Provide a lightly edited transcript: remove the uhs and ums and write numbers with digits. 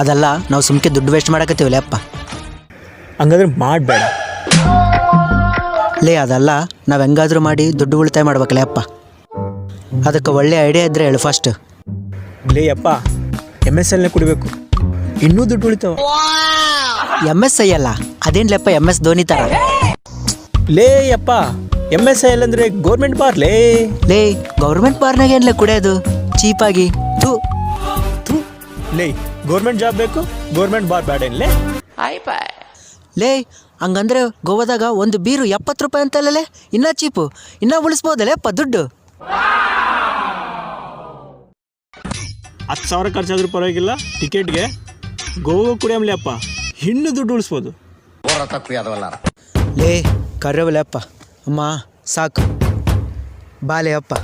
ಅದಲ್ಲ ನಾವು ಸುಮ್ಕೆ ದುಡ್ಡು ವೇಸ್ಟ್ ಮಾಡಕತ್ತೀವಲ್ಲ ಅಪ್ಪ. ಹಂಗಾದ್ರೆ ಮಾಡಬೇಡ. ಲೇ ಅದಲ್ಲ, ನಾವು ಹೆಂಗಾದ್ರೂ ಮಾಡಿ ದುಡ್ಡು ಉಳಿತಾಯ ಮಾಡ್ಬೇಕಲ್ಲ ಅಪ್ಪ. ಅದಕ್ಕೆ ಒಳ್ಳೆ ಐಡಿಯಾ ಇದ್ರೆ ಹೇಳು ಫಸ್ಟ್. ಲೇ ಅಪ್ಪ, MSLನೇ ಕುಡಿಬೇಕು, ಇನ್ನೂ ದುಡ್ಡು ಉಳಿತಾವ. MSI ಅಲ್ಲ, ಅದೇನ್ಲಪ್ಪ MS ಧೋನಿ ಥರ. ಲೇ ಅಪ್ಪ, MSIL ಅಂದರೆ ಗೌರ್ಮೆಂಟ್ ಬಾರ್ ಲೇ. ಲೇ ಗೌರ್ಮೆಂಟ್ ಬಾರ್ನಾಗ ಏನ್ಲ ಕುಡಿಯೋದು ಚೀಪಾಗಿ? ಥೂ ಥೂ. ಲೇ ಗೌರ್ಮೆಂಟ್ ಜಾಬ್ ಬೇಕು, ಗೌರ್ಮೆಂಟ್ ಬಾರ್ ಬೇಡ ಏನ್ಲೇ. ಲೇ ಹಂಗಂದ್ರೆ ಗೋವಾದಾಗ ಒಂದು ಬೀರು 70 ರೂಪಾಯಿ ಅಂತಲ್ಲೇ, ಇನ್ನೂ ಚೀಪು, ಇನ್ನೂ ಉಳಿಸ್ಬೋದಲ್ಲೇ ಅಪ್ಪ ದುಡ್ಡು. 10,000 ಖರ್ಚಾದ್ರೂ ಪರವಾಗಿಲ್ಲ ಟಿಕೆಟ್ಗೆ, ಗೋವಾ ಕುಡಿಯಮ್ಲೆ ಅಪ್ಪ, ಇನ್ನೂ ದುಡ್ಡು ಉಳಿಸ್ಬೋದು. ಲೇ ಕರ್ರವಲೆ ಅಪ್ಪ, ಅಮ್ಮ ಸಾಕು ಬಾಲೆ ಅಪ್ಪ.